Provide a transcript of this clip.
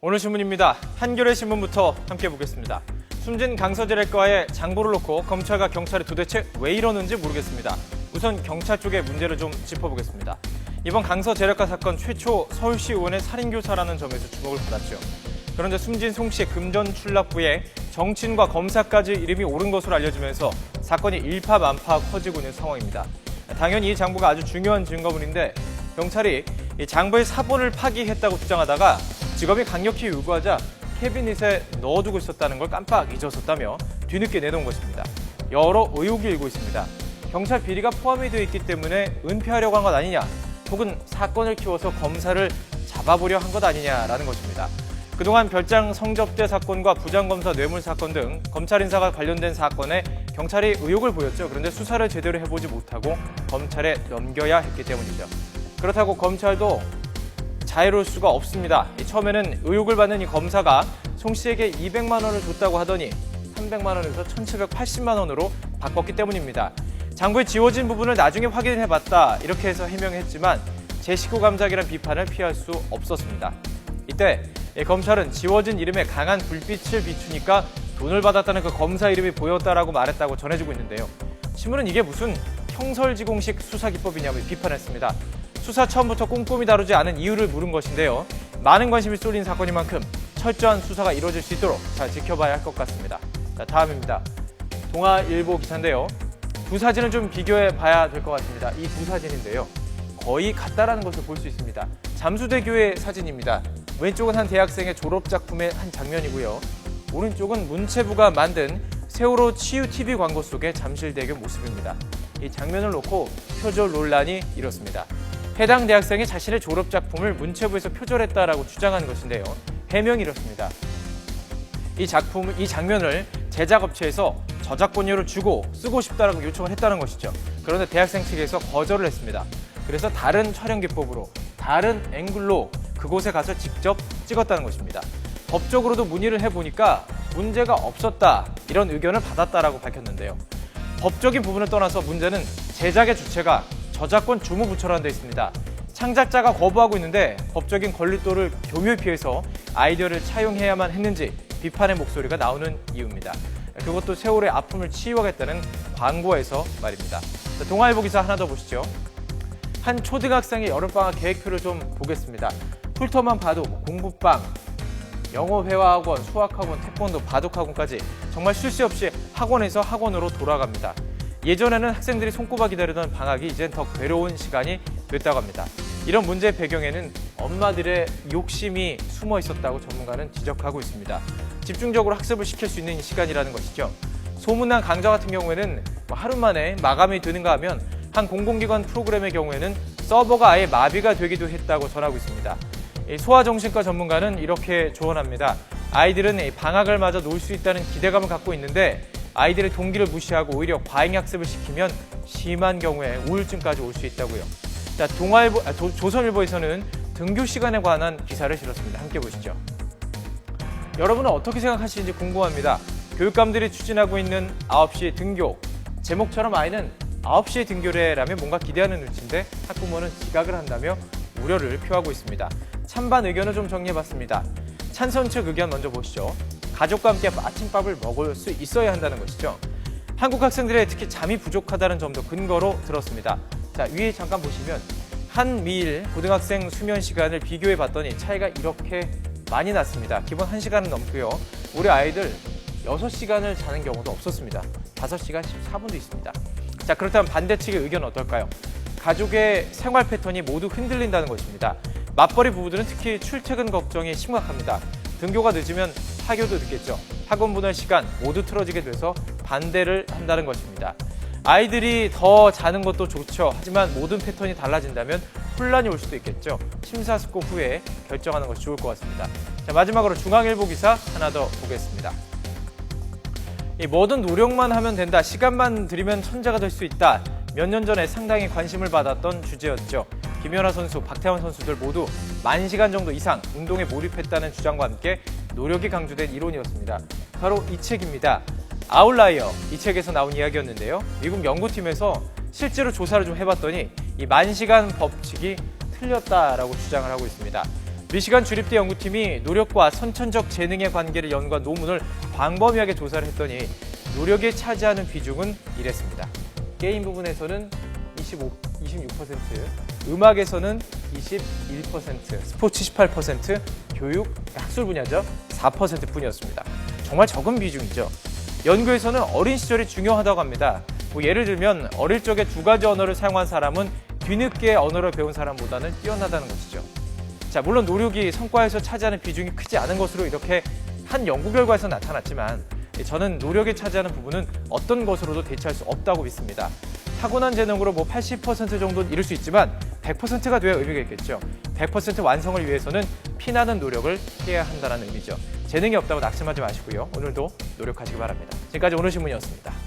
오늘 신문입니다. 한겨레 신문부터 함께 보겠습니다. 숨진 강서재래과의 장보를 놓고 검찰과 경찰이 도대체 왜 이러는지 모르겠습니다. 우선 경찰 쪽의 문제를 좀 짚어보겠습니다. 이번 강서재래과 사건 최초 서울시 의원의 살인교사라는 점에서 주목을 받았죠. 그런데 숨진 송 씨의 금전 출납부에 정치인과 검사까지 이름이 오른 것으로 알려지면서 사건이 일파만파 커지고 있는 상황입니다. 당연히 이 장부가 아주 중요한 증거물인데 경찰이 이 장부의 사본을 파기했다고 주장하다가 직업이 강력히 요구하자 캐비닛에 넣어두고 있었다는 걸 깜빡 잊었었다며 뒤늦게 내놓은 것입니다. 여러 의혹이 일고 있습니다. 경찰 비리가 포함이 되어 있기 때문에 은폐하려고 한 것 아니냐, 혹은 사건을 키워서 검사를 잡아보려 한 것 아니냐라는 것입니다. 그동안 별장 성접대 사건과 부장검사 뇌물 사건 등 검찰 인사가 관련된 사건에 경찰이 의혹을 보였죠. 그런데 수사를 제대로 해보지 못하고 검찰에 넘겨야 했기 때문이죠. 그렇다고 검찰도 자유로울 수가 없습니다. 처음에는 의혹을 받는 이 검사가 송 씨에게 200만 원을 줬다고 하더니 300만 원에서 1,780만 원으로 바꿨기 때문입니다. 장부에 지워진 부분을 나중에 확인해봤다 이렇게 해서 해명했지만 제 식구 감작이란 비판을 피할 수 없었습니다. 이때 검찰은 지워진 이름에 강한 불빛을 비추니까 돈을 받았다는 그 검사 이름이 보였다라고 말했다고 전해지고 있는데요. 신문은 이게 무슨 형설지공식 수사기법이냐고 비판했습니다. 수사 처음부터 꼼꼼히 다루지 않은 이유를 물은 것인데요. 많은 관심이 쏠린 사건인 만큼 철저한 수사가 이루어질 수 있도록 잘 지켜봐야 할 것 같습니다. 자, 다음입니다. 동아일보 기사인데요. 두 사진을 좀 비교해 봐야 될 것 같습니다. 이 두 사진인데요. 거의 같다라는 것을 볼 수 있습니다. 잠수대교의 사진입니다. 왼쪽은 한 대학생의 졸업작품의 한 장면이고요. 오른쪽은 문체부가 만든 세월호 치유 TV 광고 속의 잠실대교 모습입니다. 이 장면을 놓고 표절 논란이 일었습니다. 해당 대학생이 자신의 졸업작품을 문체부에서 표절했다라고 주장한 것인데요. 해명이 이렇습니다. 이 장면을 제작업체에서 저작권료를 주고 쓰고 싶다라고 요청을 했다는 것이죠. 그런데 대학생 측에서 거절을 했습니다. 그래서 다른 촬영 기법으로 다른 앵글로 그곳에 가서 직접 찍었다는 것입니다. 법적으로도 문의를 해보니까 문제가 없었다 이런 의견을 받았다라고 밝혔는데요. 법적인 부분을 떠나서 문제는 제작의 주체가 저작권 주무부처라는 데 있습니다. 창작자가 거부하고 있는데 법적인 권리도를 교묘히 피해서 아이디어를 차용해야만 했는지 비판의 목소리가 나오는 이유입니다. 그것도 세월의 아픔을 치유하겠다는 광고에서 말입니다. 동아일보 기사 하나 더 보시죠. 한 초등학생의 여름방학 계획표를 좀 보겠습니다. 훑어만 봐도 공부방, 영어 회화학원, 수학학원, 태권도, 바둑학원까지 정말 쉴 새 없이 학원에서 학원으로 돌아갑니다. 예전에는 학생들이 손꼽아 기다리던 방학이 이젠 더 괴로운 시간이 됐다고 합니다. 이런 문제의 배경에는 엄마들의 욕심이 숨어 있었다고 전문가는 지적하고 있습니다. 집중적으로 학습을 시킬 수 있는 시간이라는 것이죠. 소문난 강좌 같은 경우에는 하루 만에 마감이 되는가 하면 한 공공기관 프로그램의 경우에는 서버가 아예 마비가 되기도 했다고 전하고 있습니다. 소아정신과 전문가는 이렇게 조언합니다. 아이들은 방학을 맞아 놀 수 있다는 기대감을 갖고 있는데 아이들의 동기를 무시하고 오히려 과잉학습을 시키면 심한 경우에 우울증까지 올 수 있다고요. 자, 조선일보에서는 등교 시간에 관한 기사를 실었습니다. 함께 보시죠. 여러분은 어떻게 생각하시는지 궁금합니다. 교육감들이 추진하고 있는 9시 등교. 제목처럼 아이는 9시에 등교래라면 뭔가 기대하는 눈치인데 학부모는 지각을 한다며 우려를 표하고 있습니다. 찬반 의견을 좀 정리해봤습니다. 찬성 측 의견 먼저 보시죠. 가족과 함께 아침밥을 먹을 수 있어야 한다는 것이죠. 한국 학생들의 특히 잠이 부족하다는 점도 근거로 들었습니다. 자, 위에 잠깐 보시면 한미일 고등학생 수면 시간을 비교해 봤더니 차이가 이렇게 많이 났습니다. 기본 1시간은 넘고요. 우리 아이들 6시간을 자는 경우도 없었습니다. 5시간 14분도 있습니다. 자, 그렇다면 반대 측의 의견은 어떨까요? 가족의 생활 패턴이 모두 흔들린다는 것입니다. 맞벌이 부부들은 특히 출퇴근 걱정이 심각합니다. 등교가 늦으면 하교도 늦겠죠. 학원 보낼 시간 모두 틀어지게 돼서 반대를 한다는 것입니다. 아이들이 더 자는 것도 좋죠. 하지만 모든 패턴이 달라진다면 혼란이 올 수도 있겠죠. 심사숙고 후에 결정하는 것이 좋을 것 같습니다. 자, 마지막으로 중앙일보 기사 하나 더 보겠습니다. 뭐든 노력만 하면 된다, 시간만 들이면 천재가 될 수 있다. 몇 년 전에 상당히 관심을 받았던 주제였죠. 김연아 선수, 박태환 선수들 모두 10,000시간 정도 이상 운동에 몰입했다는 주장과 함께 노력이 강조된 이론이었습니다. 바로 이 책입니다. 아웃라이어, 이 책에서 나온 이야기였는데요. 미국 연구팀에서 실제로 조사를 좀 해봤더니 이 10,000시간 법칙이 틀렸다라고 주장을 하고 있습니다. 미시간 주립대 연구팀이 노력과 선천적 재능의 관계를 연구한 논문을 광범위하게 조사를 했더니 노력이 차지하는 비중은 이랬습니다. 게임 부분에서는 26%, 음악에서는 21%, 스포츠 18%, 교육, 학술 분야죠. 4%뿐이었습니다. 정말 적은 비중이죠. 연구에서는 어린 시절이 중요하다고 합니다. 예를 들면 어릴 적에 2가지 언어를 사용한 사람은 뒤늦게 언어를 배운 사람보다는 뛰어나다는 것이죠. 자, 물론 노력이 성과에서 차지하는 비중이 크지 않은 것으로 이렇게 한 연구 결과에서 나타났지만 저는 노력이 차지하는 부분은 어떤 것으로도 대체할 수 없다고 믿습니다. 타고난 재능으로 80% 정도는 이룰 수 있지만 100%가 돼야 의미가 있겠죠. 100% 완성을 위해서는 피나는 노력을 해야 한다는 의미죠. 재능이 없다고 낙심하지 마시고요. 오늘도 노력하시기 바랍니다. 지금까지 오늘 신문이었습니다.